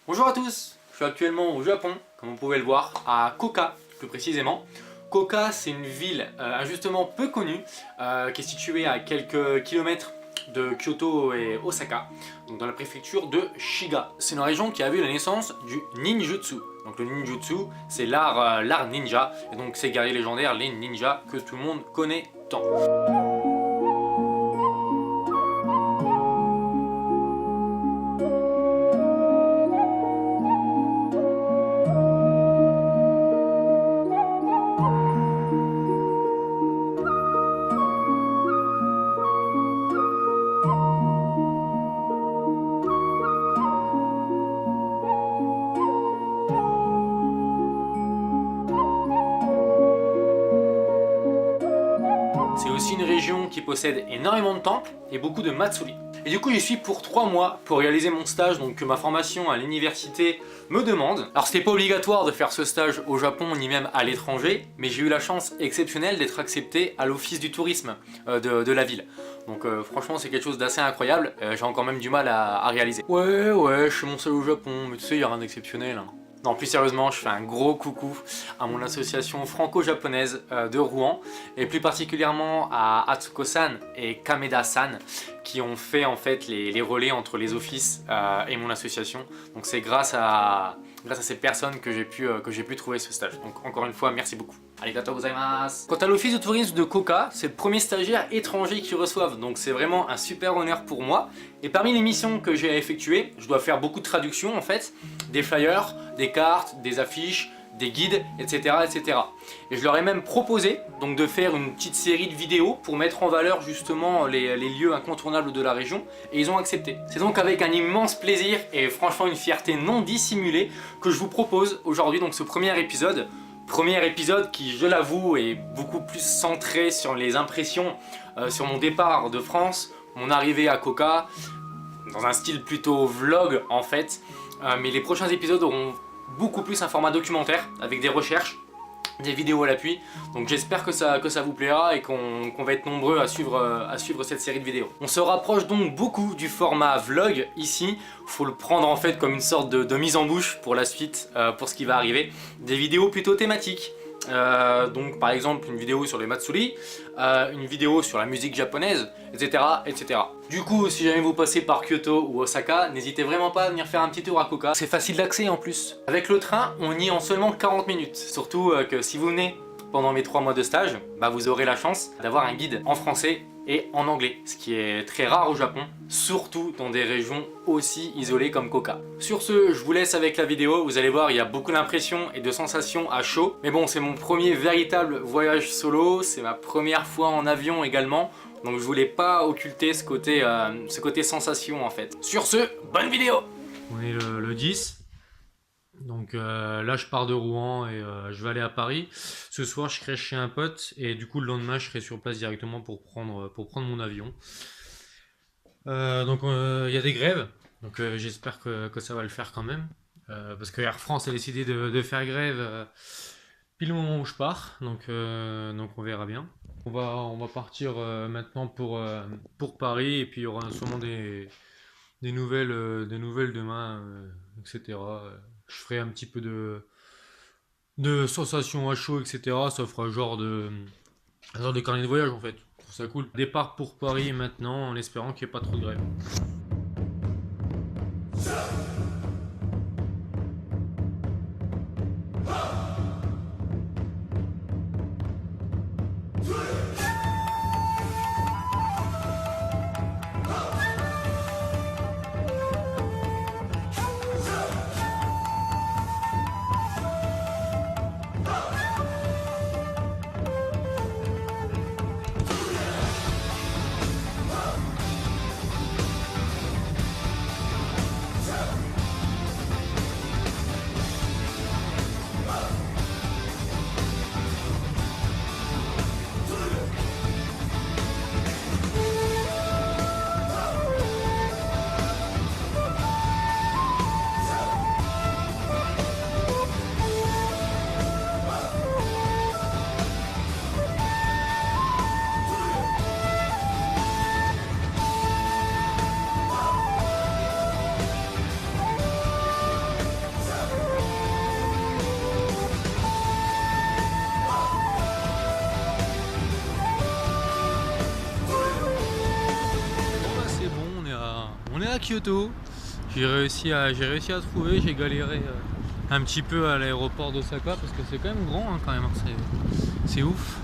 Bonjour à tous, je suis actuellement au Japon, comme vous pouvez le voir, à Koka plus précisément. Koka, c'est une ville injustement peu connue qui est située à quelques kilomètres de Kyoto et Osaka, donc dans la préfecture de Shiga. C'est une région qui a vu la naissance du ninjutsu. Donc le ninjutsu, c'est l'art ninja, et donc ces guerriers légendaires, les ninjas, que tout le monde connaît tant. C'est aussi une région qui possède énormément de temples et beaucoup de matsuri. Et du coup j'y suis pour 3 mois pour réaliser mon stage donc que ma formation à l'université me demande. Alors c'était pas obligatoire de faire ce stage au Japon ni même à l'étranger, mais j'ai eu la chance exceptionnelle d'être accepté à l'office du tourisme de la ville. Donc franchement c'est quelque chose d'assez incroyable, j'ai encore même du mal à réaliser. Ouais, je suis mon seul au Japon, mais tu sais, y a rien d'exceptionnel. Hein. Non, plus sérieusement, je fais un gros coucou à mon association franco-japonaise de Rouen, et plus particulièrement à Atsuko-san et Kameda-san, qui ont fait en fait les relais entre les offices et mon association. Donc c'est grâce à ces personnes que j'ai pu trouver ce stage. Donc encore une fois, merci beaucoup. Arigatou gozaimasu. Quant à l'office de tourisme de Koka, c'est le premier stagiaire étranger qu'ils reçoivent, donc c'est vraiment un super honneur pour moi. Et parmi les missions que j'ai à effectuer, je dois faire beaucoup de traductions en fait, des flyers, des cartes, des affiches, des guides, etc., etc. Et je leur ai même proposé donc de faire une petite série de vidéos pour mettre en valeur justement les lieux incontournables de la région, et ils ont accepté. C'est donc avec un immense plaisir et franchement une fierté non dissimulée que je vous propose aujourd'hui donc ce premier épisode. Premier épisode qui, je l'avoue, est beaucoup plus centré sur les impressions, sur mon départ de France, mon arrivée à Koka, dans un style plutôt vlog en fait, mais les prochains épisodes auront beaucoup plus un format documentaire avec des recherches, des vidéos à l'appui. Donc j'espère que ça vous plaira et qu'on va être nombreux à suivre cette série de vidéos. On se rapproche donc beaucoup du format vlog ici. Faut le prendre en fait comme une sorte de mise en bouche pour la suite, pour ce qui va arriver. Des vidéos plutôt thématiques. Donc par exemple une vidéo sur les matsuri, une vidéo sur la musique japonaise, etc., etc. Du coup, si jamais vous passez par Kyoto ou Osaka, n'hésitez vraiment pas à venir faire un petit tour à Koka. C'est facile d'accès en plus. Avec le train, on y est en seulement 40 minutes. Surtout que si vous venez pendant mes 3 mois de stage, bah vous aurez la chance d'avoir un guide en français et en anglais, ce qui est très rare au Japon, surtout dans des régions aussi isolées comme Koka. Sur ce, je vous laisse avec la vidéo. Vous allez voir, il y a beaucoup d'impressions et de sensations à chaud. Mais bon, c'est mon premier véritable voyage solo, c'est ma première fois en avion également, donc je voulais pas occulter ce côté sensation en fait. Sur ce, bonne vidéo. On est le 10. Donc là je pars de Rouen et je vais aller à Paris. Ce soir je serai chez un pote et du coup le lendemain je serai sur place directement pour prendre mon avion. Donc il y a des grèves, donc j'espère que ça va le faire quand même. Parce que Air France a décidé de faire grève pile au moment où je pars, donc on verra bien. On va partir maintenant pour Paris, et puis il y aura sûrement des nouvelles demain, etc. Je ferai un petit peu de sensations à chaud, etc. Ça fera un genre de carnet de voyage en fait. Je trouve ça cool. Départ pour Paris maintenant, en espérant qu'il n'y ait pas trop de grève. à Kyoto. J'ai réussi à trouver, j'ai galéré un petit peu à l'aéroport d'Osaka parce que c'est quand même grand hein, quand même, c'est ouf.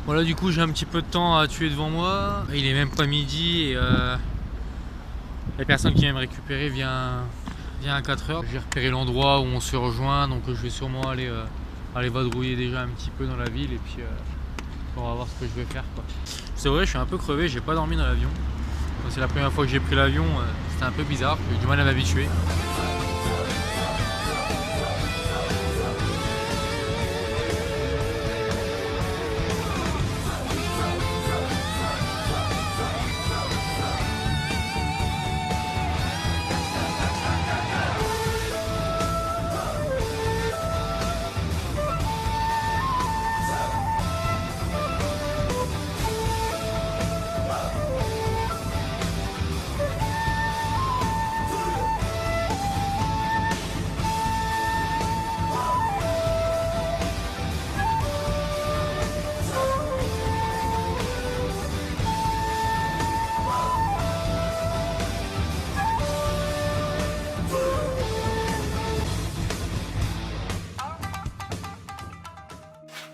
Voilà, du coup j'ai un petit peu de temps à tuer devant moi, il est même pas midi et la personne qui vient me récupérer vient à 4 heures. J'ai repéré l'endroit où on se rejoint, donc je vais sûrement aller vadrouiller déjà un petit peu dans la ville et puis on va voir ce que je vais faire quoi. C'est vrai, je suis un peu crevé, j'ai pas dormi dans l'avion. C'est la première fois que j'ai pris l'avion, c'était un peu bizarre, j'ai eu du mal à m'habituer.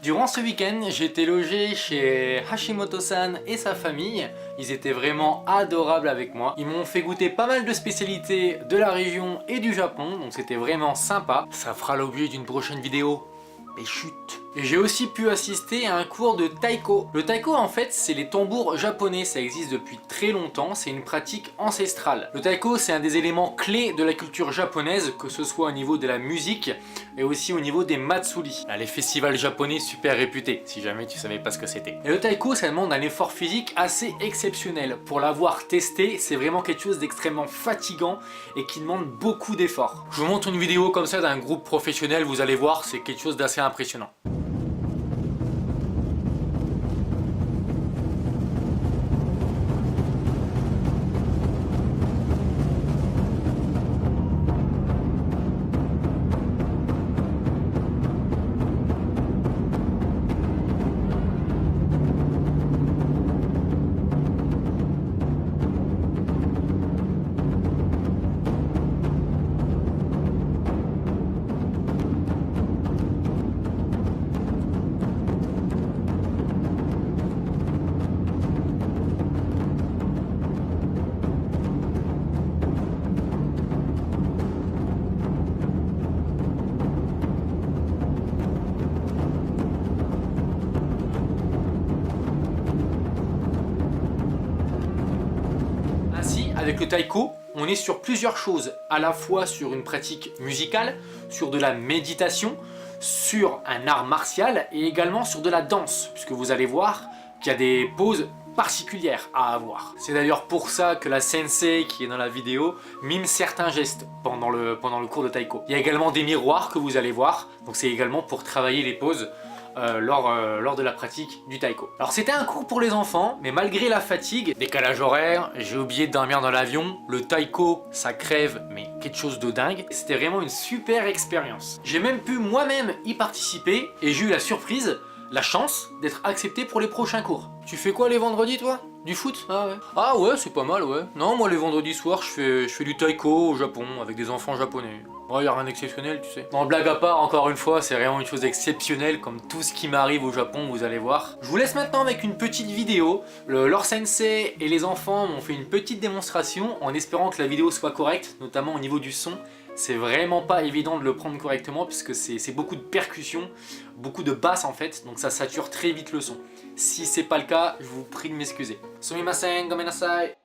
Durant ce week-end, j'étais logé chez Hashimoto-san et sa famille. Ils étaient vraiment adorables avec moi. Ils m'ont fait goûter pas mal de spécialités de la région et du Japon, donc c'était vraiment sympa. Ça fera l'objet d'une prochaine vidéo. Mais chut. Et j'ai aussi pu assister à un cours de taiko. Le taiko en fait c'est les tambours japonais, ça existe depuis très longtemps, c'est une pratique ancestrale. Le taiko c'est un des éléments clés de la culture japonaise, que ce soit au niveau de la musique et aussi au niveau des matsuri. Là, les festivals japonais super réputés, si jamais tu savais pas ce que c'était. Et le taiko ça demande un effort physique assez exceptionnel. Pour l'avoir testé, c'est vraiment quelque chose d'extrêmement fatigant et qui demande beaucoup d'efforts. Je vous montre une vidéo comme ça d'un groupe professionnel, vous allez voir, c'est quelque chose d'assez impressionnant. Avec le taiko, on est sur plusieurs choses, à la fois sur une pratique musicale, sur de la méditation, sur un art martial et également sur de la danse, puisque vous allez voir qu'il y a des poses particulières à avoir. C'est d'ailleurs pour ça que la sensei qui est dans la vidéo mime certains gestes pendant le cours de taiko. Il y a également des miroirs que vous allez voir, donc c'est également pour travailler les poses lors de la pratique du taiko. Alors c'était un cours pour les enfants, mais malgré la fatigue, décalage horaire, j'ai oublié de dormir dans l'avion, le taiko ça crève mais quelque chose de dingue. C'était vraiment une super expérience. J'ai même pu moi-même y participer et j'ai eu la surprise, la chance d'être accepté pour les prochains cours. Tu fais quoi les vendredis toi? Du foot? Ah ouais. Ah ouais, c'est pas mal ouais. Non, moi les vendredis soirs je fais du taiko au Japon avec des enfants japonais. Ouais, y a rien d'exceptionnel, tu sais. Non, blague à part, encore une fois, c'est vraiment une chose exceptionnelle comme tout ce qui m'arrive au Japon, vous allez voir. Je vous laisse maintenant avec une petite vidéo. Leur sensei et les enfants m'ont fait une petite démonstration en espérant que la vidéo soit correcte, notamment au niveau du son. C'est vraiment pas évident de le prendre correctement puisque c'est beaucoup de percussions, beaucoup de basses en fait, donc ça sature très vite le son. Si c'est pas le cas, je vous prie de m'excuser. Sumimasen, gomen nasai.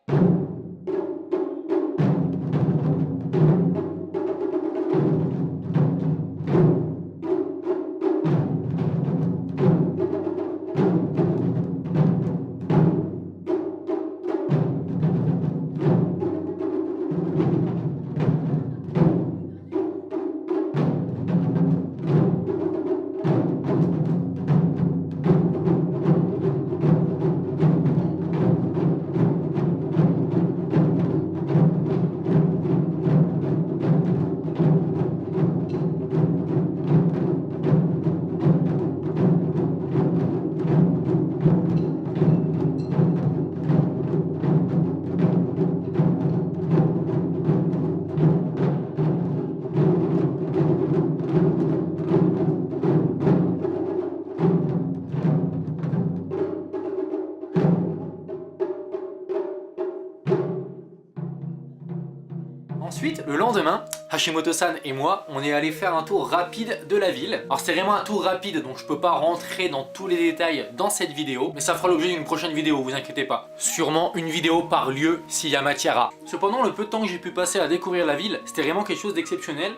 Hashimoto-san et moi, on est allé faire un tour rapide de la ville. Alors c'est vraiment un tour rapide, donc je peux pas rentrer dans tous les détails dans cette vidéo, mais ça fera l'objet d'une prochaine vidéo, vous inquiétez pas. Sûrement une vidéo par lieu s'il y a matière à. Cependant, le peu de temps que j'ai pu passer à découvrir la ville, c'était vraiment quelque chose d'exceptionnel.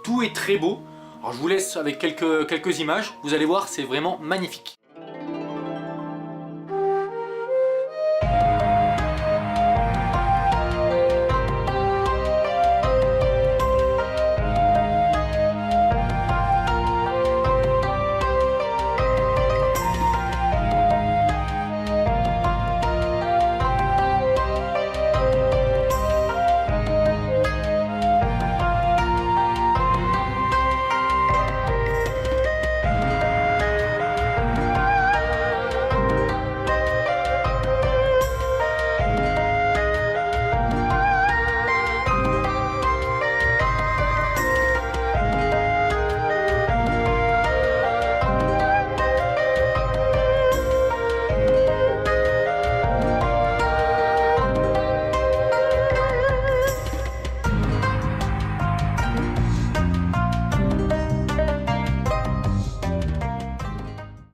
Tout est très beau. Alors je vous laisse avec quelques images, vous allez voir, c'est vraiment magnifique.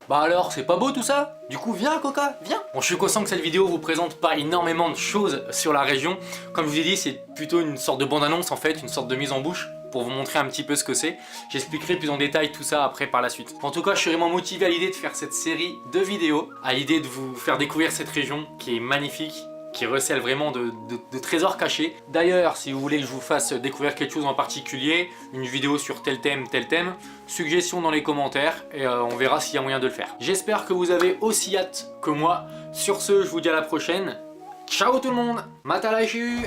Bah alors, c'est pas beau tout ça? Du coup, viens Coca, viens! Bon, je suis conscient que cette vidéo vous présente pas énormément de choses sur la région. Comme je vous ai dit, c'est plutôt une sorte de bande-annonce en fait, une sorte de mise en bouche pour vous montrer un petit peu ce que c'est. J'expliquerai plus en détail tout ça après par la suite. En tout cas, je suis vraiment motivé à l'idée de faire cette série de vidéos, à l'idée de vous faire découvrir cette région qui est magnifique, qui recèle vraiment de trésors cachés. D'ailleurs, si vous voulez que je vous fasse découvrir quelque chose en particulier, une vidéo sur tel thème, suggestion dans les commentaires et on verra s'il y a moyen de le faire. J'espère que vous avez aussi hâte que moi. Sur ce, je vous dis à la prochaine. Ciao tout le monde, mata laishu.